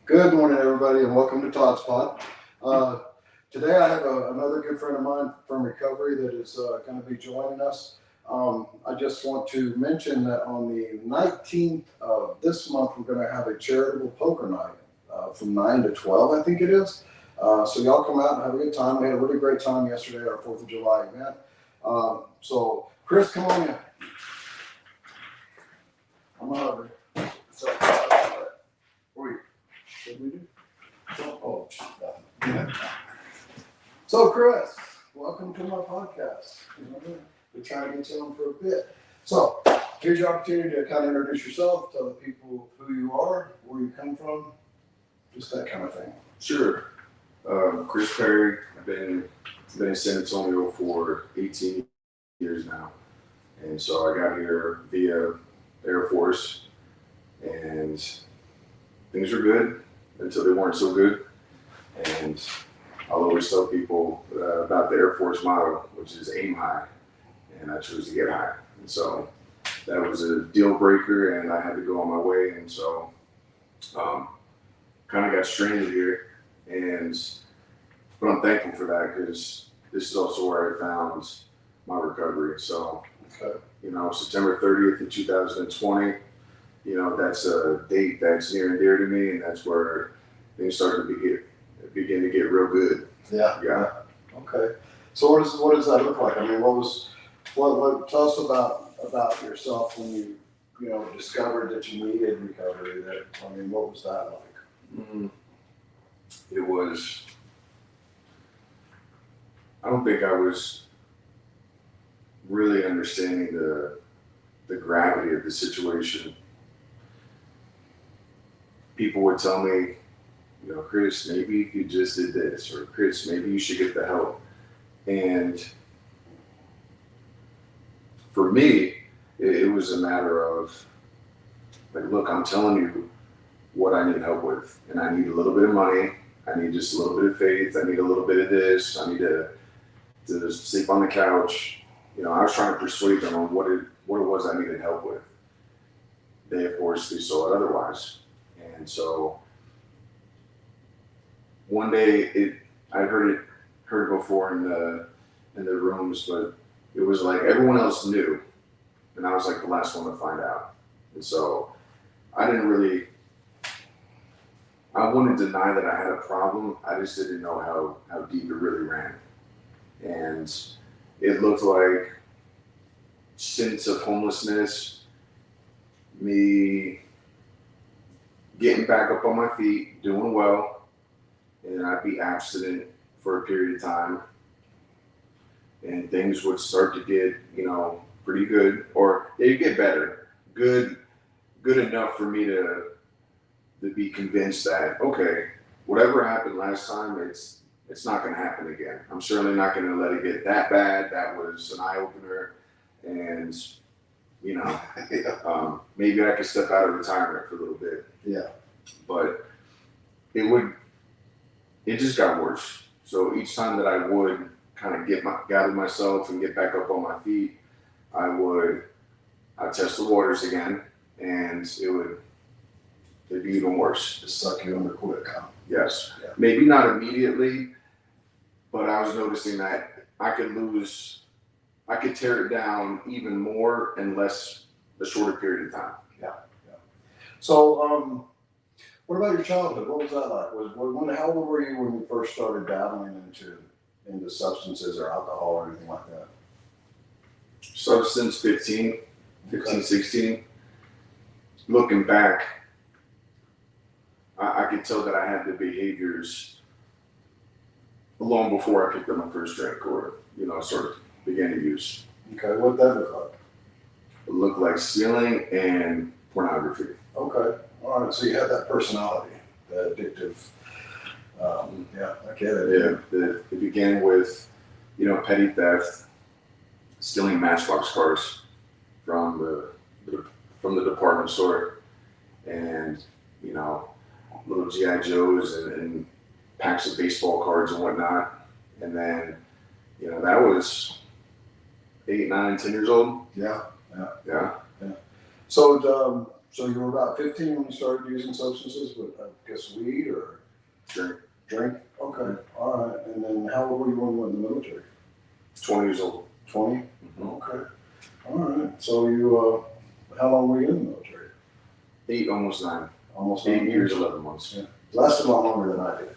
Good morning, everybody, and welcome to Todd's Pod. Today I have another good friend of mine from recovery that is going to be joining us. I just want to mention that on the 19th of this month, we're going to have a charitable poker night from 9 to 12, I think it is. So y'all come out and have a good time. We had a really great time yesterday at our 4th of July event. So Chris, come on in. I'm over. What's up? What we do? Oh, yeah. So, Chris, welcome to my podcast. We're trying to get you on for a bit. So, here's your opportunity to kind of introduce yourself, tell the people who you are, where you come from, just that kind of thing. Sure. Chris Perry. I've been in San Antonio for 18 years now. And so I got here via Air Force, and things were good until they weren't so good. And I'll always tell people about the Air Force motto, which is aim high, and I chose to get high. And so that was a deal breaker, and I had to go on my way. And so kind of got stranded here, but I'm thankful for that because this is also where I found my recovery. So, September 30th of 2020, that's a date that's near and dear to me, and that's where things started to begin to get real good. Yeah. Yeah. Okay. So what does that look like? I mean, what tell us about yourself when you discovered that you needed recovery. What was that like? It was. I don't think I was really understanding the gravity of the situation. People would tell me, Chris, maybe if you just did this, or Chris, maybe you should get the help. And for me, it was a matter of, look, I'm telling you what I need help with. And I need a little bit of money. I need just a little bit of faith. I need a little bit of this. I need to sleep on the couch. I was trying to persuade them on what it was I needed help with. They, of course, they saw it otherwise. And so one day I heard it before in the rooms, but it was like everyone else knew, and I was like the last one to find out. And so I wouldn't deny that I had a problem. I just didn't know how deep it really ran. And it looked like stints of homelessness, me getting back up on my feet, doing well, and then I'd be abstinent for a period of time, and things would start to get, pretty good, or they'd get better, good enough for me to be convinced that, okay, whatever happened last time, it's not going to happen again. I'm certainly not going to let it get that bad. That was an eye opener, and maybe I could step out of retirement for a little bit. Yeah. But it just got worse. So each time that I would kind of gather myself and get back up on my feet, I'd test the waters again, and it'd be even worse. Just suck you under quick, huh? Yes. Yeah. Maybe not immediately, but I was noticing that I could tear it down even more in a shorter period of time. Yeah. So, what about your childhood? What was that like? How old were you when you first started dabbling into substances or alcohol or anything like that? Substance 15, 16. Looking back, I could tell that I had the behaviors long before I picked up my first drink or, sort of began to use. Okay, what did that look like? It looked like stealing and pornography. Okay, all right, so you had that personality, the addictive, I get it. Yeah, it began with, petty theft, stealing Matchbox cars from the department store, and, little G.I. Joes and packs of baseball cards and whatnot. And then, that was 8, 9, 10 years old. Yeah. Yeah. So So you were about 15 when you started using substances, but I guess weed or Drink. drink? Okay, all right. And then how old were you when you went in the military? 20 years old. 20? Mhm. Okay. All right. So you, how long were you in the military? 8, almost 9. Almost 8 9 years, 11 months. Yeah. Lasted a lot longer than I did.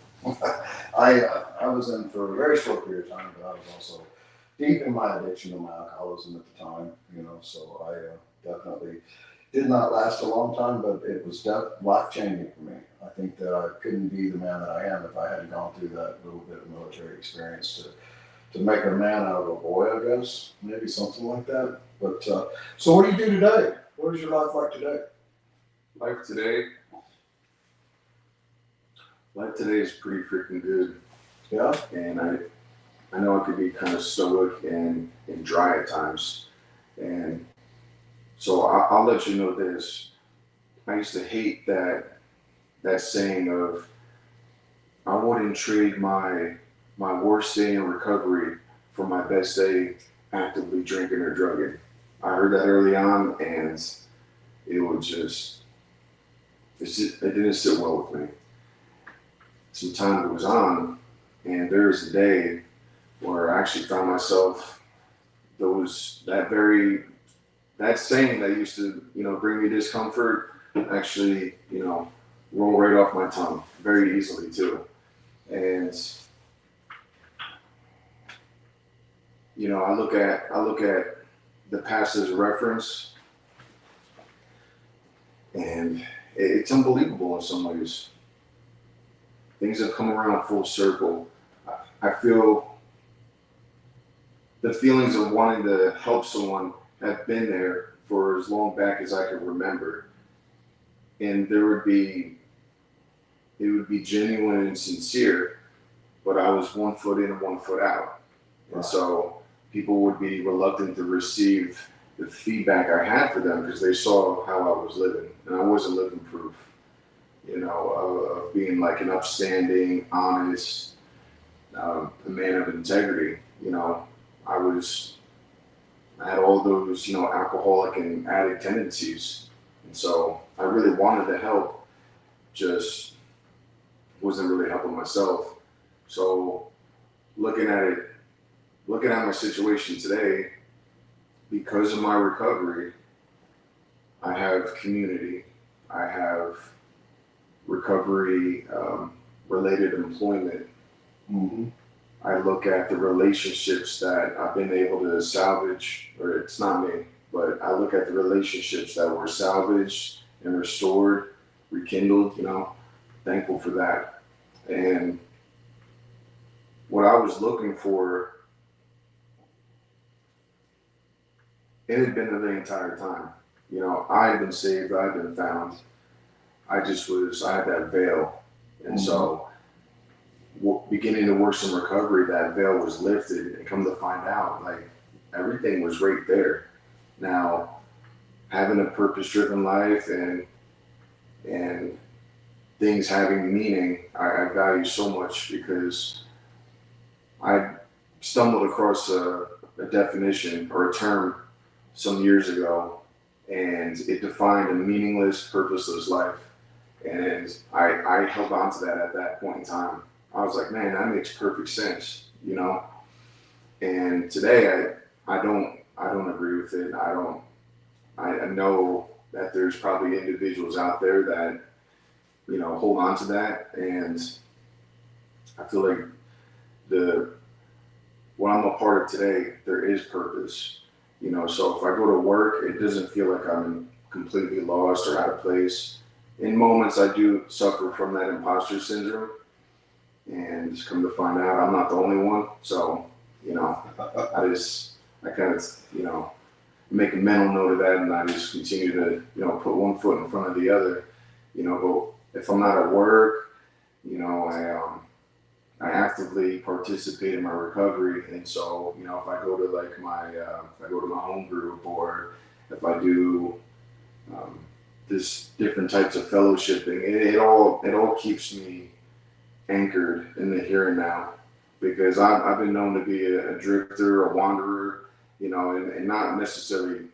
I was in for a very short period of time, but I was also deep in my addiction to my alcoholism at the time, you know, so I definitely did not last a long time, but it was life changing for me. I think that I couldn't be the man that I am if I hadn't gone through that little bit of military experience to make a man out of a boy, I guess, maybe something like that. But so what do you do today? What is your life like today? Life today. Life today is pretty freaking good. Yeah. And I know I could be kind of stoic and dry at times. And so I'll let you know this. I used to hate that saying of I wouldn't trade my worst day in recovery for my best day actively drinking or drugging. I heard that early on, and it would it didn't sit well with me. Some time goes on, and there was a day where I actually found myself that saying that used to bring me discomfort actually roll right off my tongue very easily too. And I look at the past as a reference, and it's unbelievable in some ways. Things have come around full circle. I feel the feelings of wanting to help someone have been there for as long back as I can remember, and it would be genuine and sincere, but I was 1 foot in and 1 foot out. And so people would be reluctant to receive the feedback I had for them because they saw how I was living, and I wasn't living proof, of being like an upstanding, honest, a man of integrity. I had all those, alcoholic and addict tendencies, and so I really wanted to help, just wasn't really helping myself. So looking at my situation today, because of my recovery, I have community, I have recovery related employment. Mm-hmm. I look at the relationships that I've been able to salvage, or it's not me, but I look at the relationships that were salvaged and restored, rekindled, thankful for that. And what I was looking for, it had been there the entire time. I had been saved, I had been found. I had that veil. And so beginning to work some recovery, that veil was lifted, and come to find out, like, everything was right there. Now, having a purpose-driven life and things having meaning, I value so much, because I stumbled across a definition or a term some years ago, and it defined a meaningless, purposeless life. And I held on to that at that point in time. I was like, man, that makes perfect sense, And today I don't agree with it. I know that there's probably individuals out there that, hold on to that, and I feel like what I'm a part of today, there is purpose. So if I go to work, it doesn't feel like I'm completely lost or out of place. In moments, I do suffer from that imposter syndrome, and just come to find out I'm not the only one. So, I kind of, make a mental note of that, and I just continue to, put 1 foot in front of the other, but if I'm not at work, I actively participate in my recovery. And so, if I go to my home group, or if I do, this different types of fellowshipping, it all keeps me anchored in the here and now, because I've been known to be a drifter, a wanderer, and not necessarily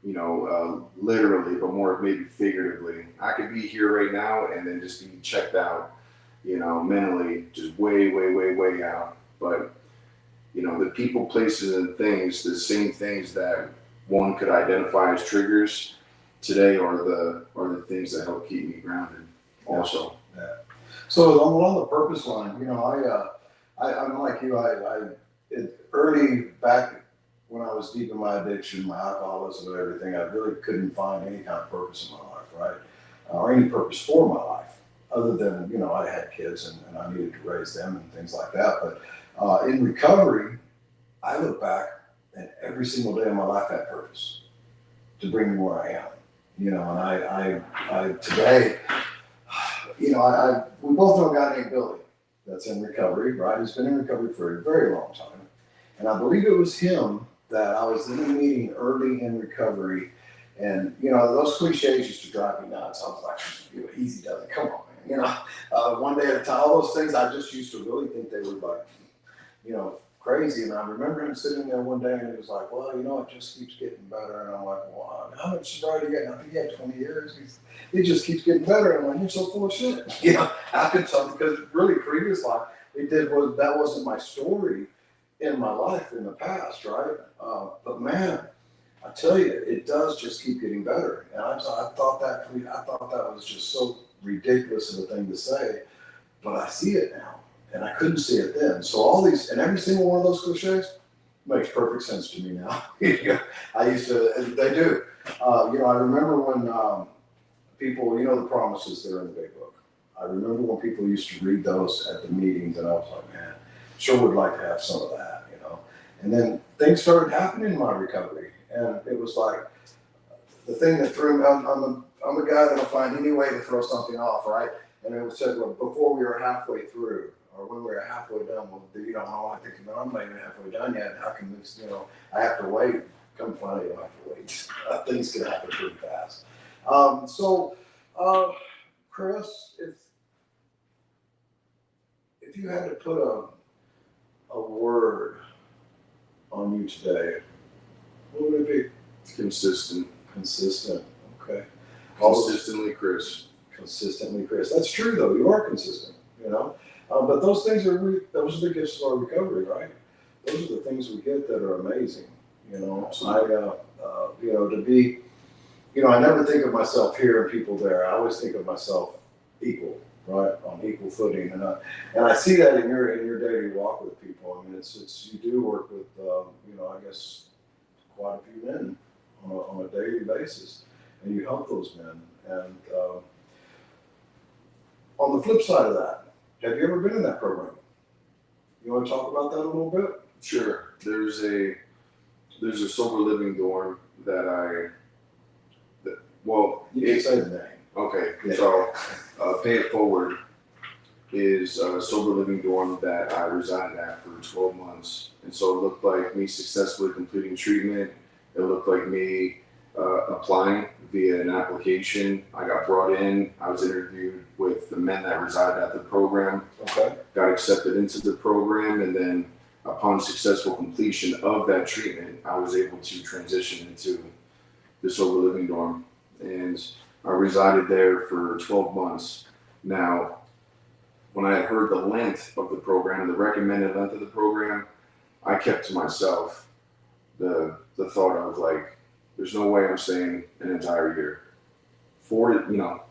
literally, but more maybe figuratively. I could be here right now and then just be checked out, mentally, just way, way, way, way out. But the people, places, and things, the same things that one could identify as triggers today are the things that help keep me grounded. Also, Yeah. So on the purpose line, I'm like you. Early back when I was deep in my addiction, my alcoholism, and everything, I really couldn't find any kind of purpose in my life, right? Or any purpose for my life, other than I had kids and I needed to raise them and things like that. But in recovery, I look back and every single day of my life had purpose to bring me where I am. And I today, we both know a guy named Billy that's in recovery, right? He's been in recovery for a very long time. And I believe it was him that I was in a meeting early in recovery. And, those cliches used to drive me nuts. I was like, easy does it, come on, man. One day at a time, all those things I just used to really think they were like, crazy. And I remember him sitting there one day and he was like, well, it just keeps getting better. And I'm like, well, how much sobriety you got? I think he had 20 years. It just keeps getting better. And I'm like, you're so full of shit. How could something, because really previous life, that wasn't my story in my life in the past, right? But man, I tell you, it does just keep getting better. And I thought that was just so ridiculous of a thing to say, but I see it now. And I couldn't see it then. So all these, and every single one of those cliches makes perfect sense to me now. I used to, they do. I remember when people, the promises that are in the big book. I remember when people used to read those at the meetings and I was like, man, sure would like to have some of that, And then things started happening in my recovery. And it was like, the thing that threw me, I'm a guy that'll find any way to throw something off, right? And it was said, well, before we were halfway through, or when we were halfway done, well, I think, I'm not even halfway done yet. How can this, I have to wait. Come find it, I have to wait. Things can happen pretty fast. Chris, if you had to put a word on you today, what would it be? consistent. Consistent. Okay. Consistently, Chris. Consistently, Chris. That's true, though. You are consistent. But those things those are the gifts of our recovery, right? Those are the things we get that are amazing. To be, I never think of myself here and people there. I always think of myself equal, right, on equal footing, and I see that in your daily walk with people. I mean, it's you do work with, I guess quite a few men on a daily basis, and you help those men. And on the flip side of that, have you ever been in that program? You want to talk about that a little bit? Sure. There's a sober living dorm You can say the name. Okay. Yeah. So, Pay It Forward is a sober living dorm that I resided at for 12 months. And so it looked like me successfully completing treatment. It looked like me applying via an application. I got brought in. I was interviewed with the men that resided at the program. Okay. Got accepted into the program, and then upon successful completion of that treatment, I was able to transition into the sober living dorm. And I resided there for 12 months. Now, when I heard the length of the program, the recommended length of the program, I kept to myself the thought of like, there's no way I'm staying an entire year.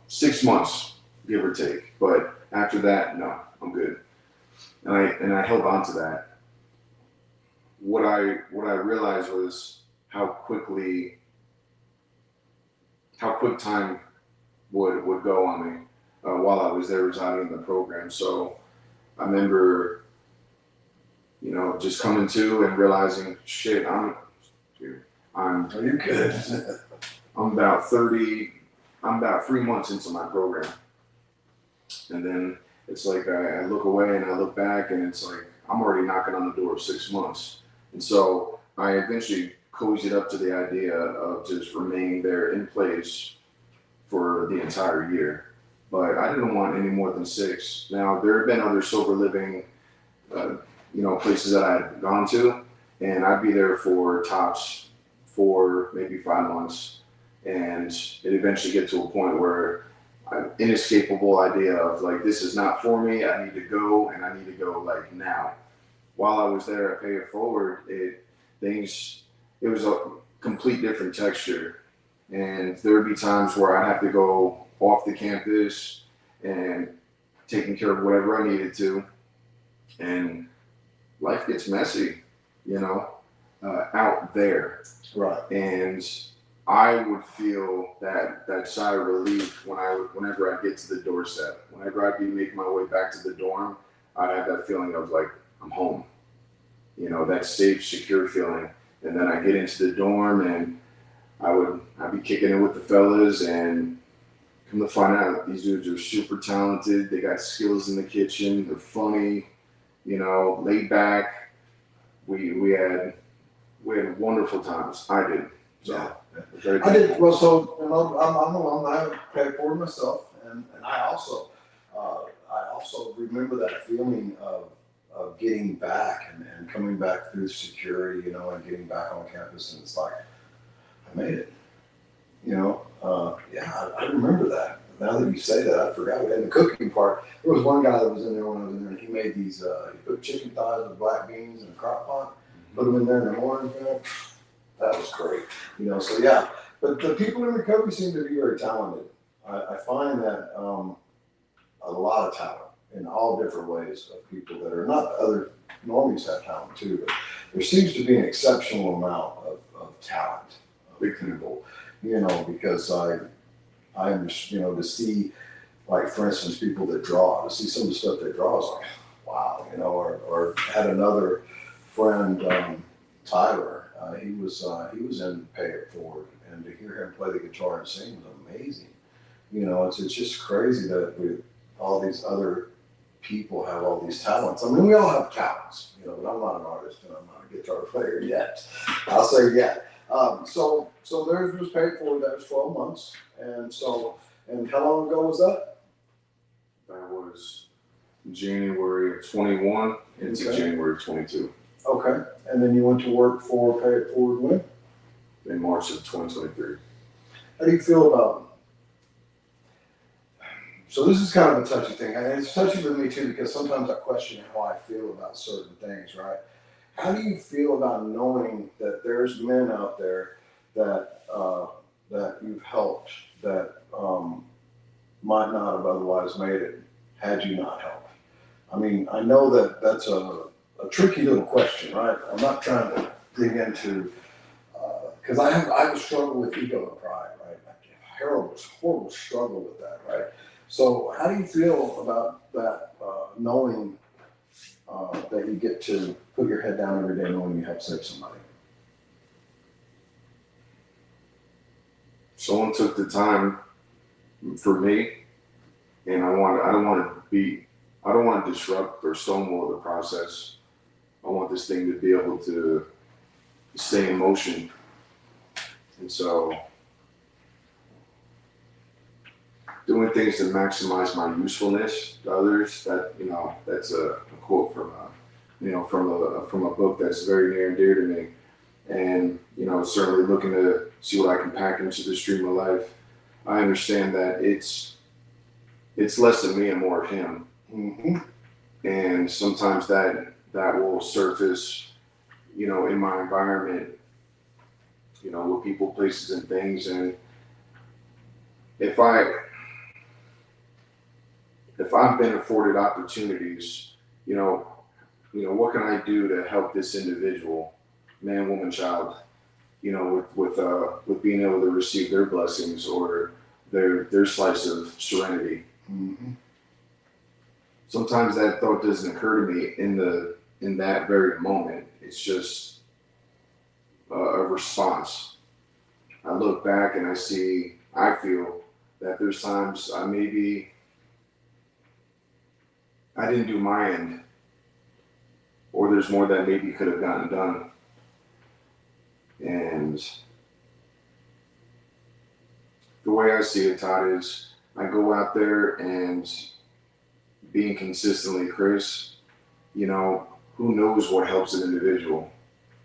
6 months, give or take. But after that, no, I'm good. And I held on to that. What I realized was how quick time would go on me while I was there residing in the program. So I remember, just coming to and realizing, shit, are you good? I'm about 3 months into my program. And then it's like I look away and I look back and it's like I'm already knocking on the door of 6 months. And so I eventually cozied up to the idea of just remaining there in place for the entire year. But I didn't want any more than 6. Now, there have been other sober living, places that I had gone to, and I'd be there for tops for maybe 5 months, and it eventually get to a point where an inescapable idea of like, this is not for me. I need to go, and I need to go like now. While I was there at Pay It Forward, it was a complete different texture, and there would be times where I'd have to go off the campus and taking care of whatever I needed to, and life gets messy, out there. Right. And I would feel that sigh of relief whenever I get to the doorstep. Whenever I'd be making my way back to the dorm, I'd have that feeling of like, I'm home. That safe, secure feeling. And then I get into the dorm, and I'd be kicking it with the fellas, and come to find out these dudes are super talented. They got skills in the kitchen. They're funny, laid back. We had wonderful times. I did. So, yeah. I did. Well, so I'm alone. I have paid for it myself, and I also remember that feeling of getting back and coming back through security, and getting back on campus, and it's like, I made it. Yeah, I remember that. Now that you say that, I forgot it. And the cooking part, there was one guy that was in there when I was in there, and he made these, he put chicken thighs with black beans in a crock pot, put them in there in the morning, man. That was great. So yeah. But the people in recovery seem to be very talented. I find that a lot of talent in all different ways of people that are not other normies have talent too, but there seems to be an exceptional amount of talent of people, because I'm to see, like, for instance, people that draw, to see some of the stuff they draw is like, wow, or had another friend, Tyler, he was in Pay It Forward, and to hear him play the guitar and sing was amazing. It's just crazy that all these other people have all these talents. I mean, we all have talents, but I'm not an artist and I'm not a guitar player yet. I'll say yet. So theirs was Pay It Forward. That was 12 months. And how long ago was that? That was January of 21 into January of 22. Okay. And then you went to work for Pay It Forward when? In March of 2023. How do you feel about? So this is kind of a touchy thing, and it's touchy with me too, because sometimes I question how I feel about certain things, right? How do you feel about knowing that there's men out there that you've helped that might not have otherwise made it had you not helped? I mean, I know that that's a tricky little question, right? I'm not trying to dig into, because I have a struggle with ego and pride, right? Horrible struggle with that, right? So how do you feel about that, knowing that you get to put your head down every day knowing you help save somebody? Someone took the time for me, and I don't want to disrupt or stonewall the process. I want this thing to be able to stay in motion. And so doing things to maximize my usefulness to others, that's a quote from a book that's very near and dear to me. And, certainly looking to see what I can pack into the stream of life. I understand that it's less of me and more of him. Mm-hmm. And sometimes that will surface, in my environment, with people, places, and things. And if I've been afforded opportunities, what can I do to help this individual, man, woman, child, with being able to receive their blessings or their slice of serenity. Mm-hmm. Sometimes that thought doesn't occur to me in that very moment. It's just a response. I look back and I feel that there's times I didn't do my end, or there's more that maybe could have gotten done. And the way I see it, Todd, is I go out there and being consistently Chris, who knows what helps an individual.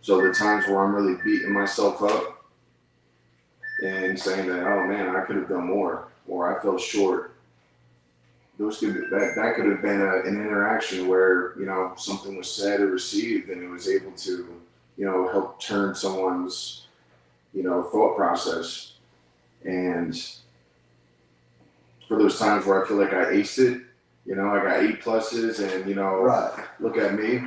So the times where I'm really beating myself up, and saying that, oh man, I could have done more, or I fell short. That could have been an interaction where, you know, something was said or received, and it was able to, you know, help turn someone's, you know, thought process. And for those times where I feel like I aced it, you know, I got A+, and you know, Right. look at me.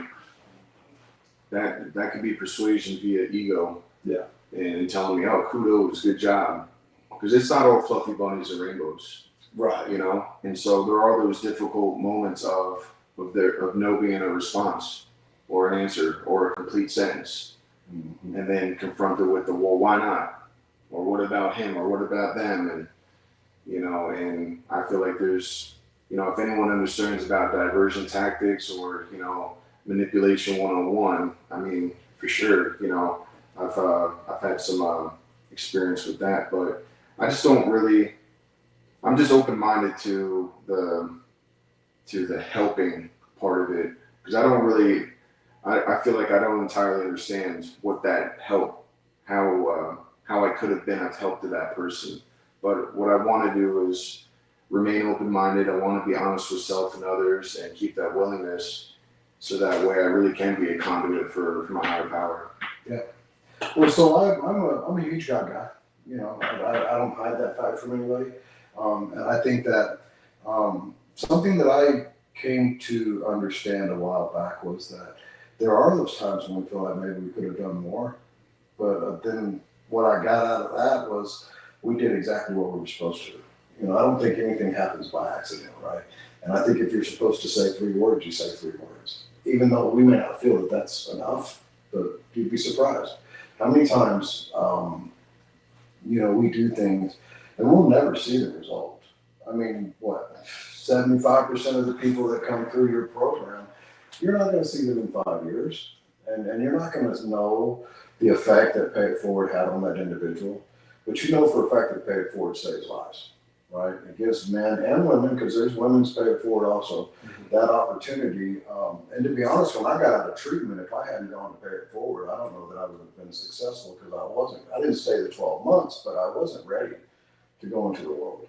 That could be persuasion via ego. Yeah. And telling me, oh, kudos, good job, because it's not all fluffy bunnies and rainbows, Right. you know. And so there are those difficult moments of no being a response or an answer or a complete sentence, Mm-hmm. and then confronted with the, well, why not, or what about him, or what about them, and you know. And I feel like there's, you know, if anyone understands about diversion tactics or, you know, manipulation 101, I mean, for sure, you know, I've had some experience with that, but I just don't really. I'm just open minded to the helping part of it, because I don't really. I feel like I don't entirely understand what that help, how I could have been of help to that person. But what I want to do is remain open minded. I want to be honest with self and others, and keep that willingness, so that way I really can be a conduit for my higher power. Yeah. Well, so I'm a huge God guy. You know, I don't hide that fact from anybody. And I think that something that I came to understand a while back was that there are those times when we feel like maybe we could have done more. But then what I got out of that was we did exactly what we were supposed to. You know, I don't think anything happens by accident, right? And I think if you're supposed to say 3 words, you say 3 words. Even though we may not feel that that's enough, but you'd be surprised how many times, you know, we do things and we'll never see the result. I mean, what, 75% of the people that come through your program, you're not going to see them in 5 years. And you're not going to know the effect that Pay It Forward had on that individual. But you know for a fact that Pay It Forward saves lives, right? It gives men and women, because there's women's Pay It Forward also, that opportunity. And to be honest, when I got out of treatment, if I hadn't gone to Pay It Forward, I don't know that I would have been successful, because I didn't stay the 12 months, but I wasn't ready to go into the world.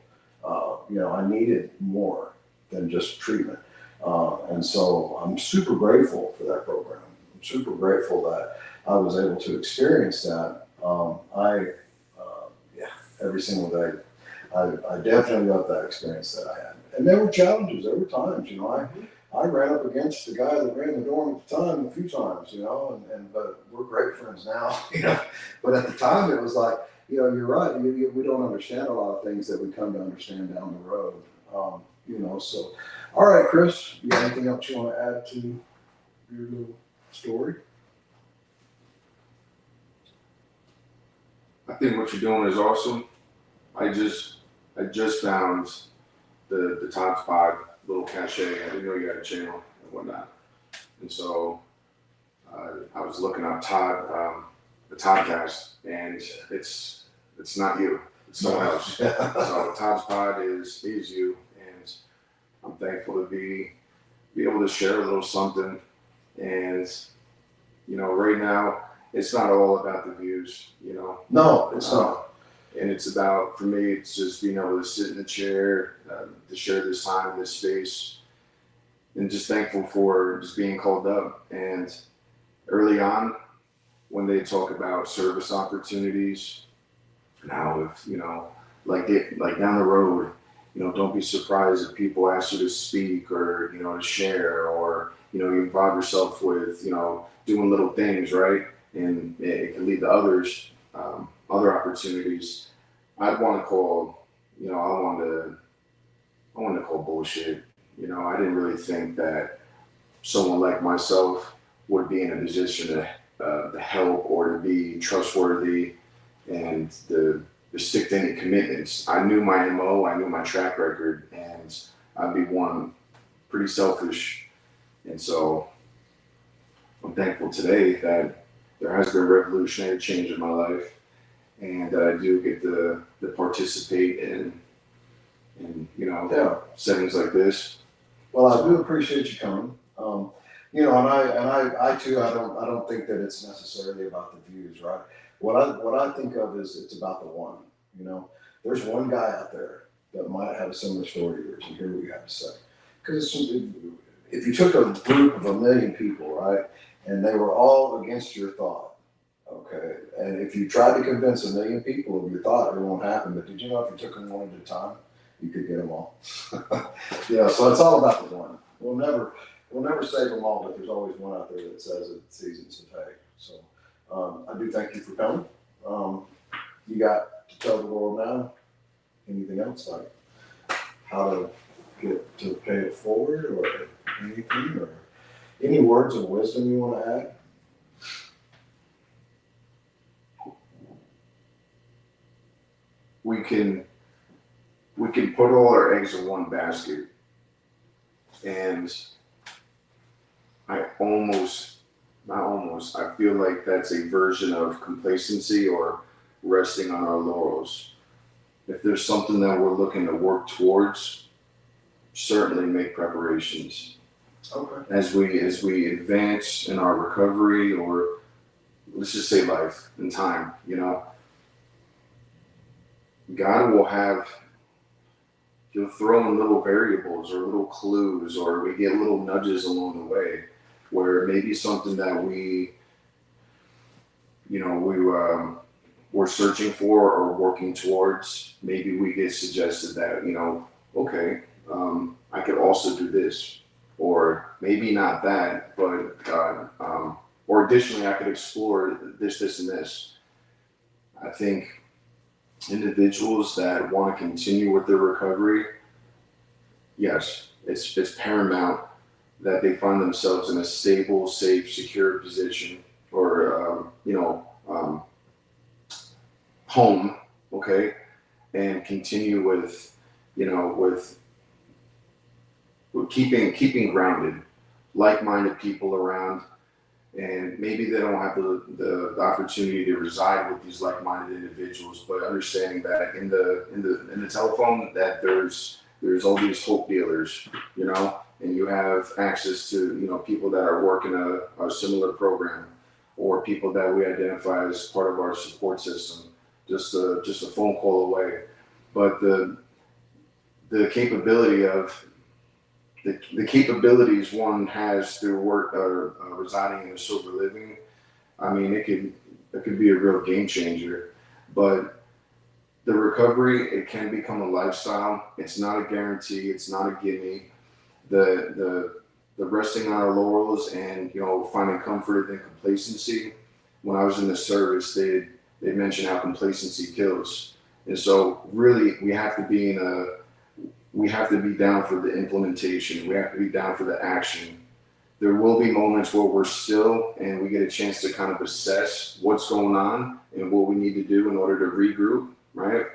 You know, I needed more than just treatment. And so I'm super grateful for that program. I'm super grateful that I was able to experience that. Yeah, every single day. I definitely loved that experience that I had. And there were challenges, there were times, you know, I ran up against the guy that ran the dorm at the time a few times, you know, but we're great friends now, you know. But at the time it was like, you know, you're right. We don't understand a lot of things that we come to understand down the road. You know, so, all right, Chris, you got anything else you want to add to your little story? I think what you're doing is awesome. I just found the Todd Spot little cachet. I didn't know you had a channel and whatnot, and so I was looking up Todd, the Toddcast, and it's not you, it's someone else. So Todd's Pod is you, and I'm thankful to be able to share a little something. And you know, right now it's not all about the views, you know. No, it's not. And it's about, for me, it's just being able to sit in the chair, to share this time, this space, and just thankful for just being called up. And early on, when they talk about service opportunities, now if, you know, like down the road, you know, don't be surprised if people ask you to speak or, you know, to share, or, you know, you involve yourself with, you know, doing little things, right? And it can lead to others, other opportunities. I'd want to call, you know, I wanted to call bullshit. You know, I didn't really think that someone like myself would be in a position to help or to be trustworthy and to stick to any commitments. I knew my MO, I knew my track record, and I'd be one pretty selfish. And so I'm thankful today that there has been a revolutionary change in my life, and that I do get to participate in you know, Yeah. settings like this. Well, I do appreciate you coming. You know, and I too, I don't think that it's necessarily about the views, right? what I think of is it's about the one. You know, there's one guy out there that might have a similar story to yours, and hear what you have to say. Because if you took a group of 1 million people, right, and they were all against your thought, okay, and if you tried to convince 1 million people of your thought, it won't happen. But did you know if you took them one at a time, you could get them all? Yeah, so it's all about the one. We'll never save them all, but there's always one out there that says it seasons and pay. So I do thank you for coming. You got to tell the world now. Anything else, like how to get to pay it forward, or anything, or any words of wisdom you want to add? We can put all our eggs in one basket, and I feel like that's a version of complacency or resting on our laurels. If there's something that we're looking to work towards, certainly make preparations. Okay. As we advance in our recovery, or let's just say life and time, you know, God will have, he'll throw in little variables or little clues, or we get little nudges along the way where maybe something that we're searching for or working towards, maybe we get suggested that, you know, okay, I could also do this, or maybe not that, but, or additionally, I could explore this, and this. I think individuals that want to continue with their recovery, yes, it's paramount that they find themselves in a stable, safe, secure position, or, home, okay, and continue with, with keeping grounded, like-minded people around, and maybe they don't have the opportunity to reside with these like-minded individuals, but understanding that in the telephone that there's all these hope dealers, you know, and you have access to, you know, people that are working a similar program, or people that we identify as part of our support system, just a phone call away. But the capability of the capabilities one has through work or residing in a sober living, I mean, it could be a real game changer. But the recovery, it can become a lifestyle. It's not a guarantee. It's not a gimme. The resting on our laurels and, you know, finding comfort in complacency. When I was in the service, they mentioned how complacency kills, and so really we have to be down for the implementation. We have to be down for the action. There will be moments where we're still and we get a chance to kind of assess what's going on and what we need to do in order to regroup, right?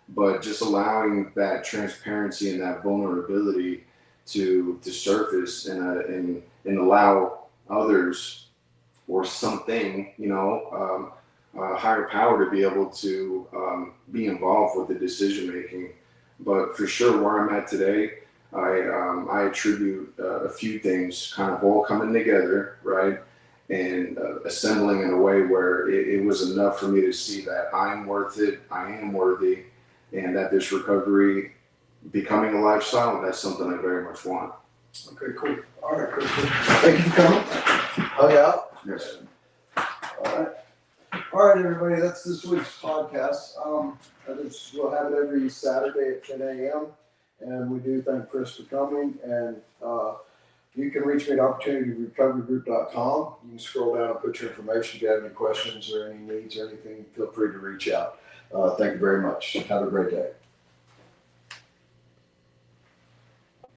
But just allowing that transparency and that vulnerability to surface and allow others or something, you know, a higher power to be able to be involved with the decision making. But for sure, where I'm at today, I attribute a few things kind of all coming together, right? And assembling in a way where it was enough for me to see that I'm worth it, I am worthy, and that this recovery becoming a lifestyle, that's something I very much want. Okay, cool. All right, Chris. Thank you for coming. Hug out. Yes. All right, everybody. That's this week's podcast. We'll have it every Saturday at 10 a.m. And we do thank Chris for coming. And you can reach me at opportunityrecoverygroup.com. You can scroll down and put your information. If you have any questions or any needs or anything, feel free to reach out. Thank you very much. Have a great day.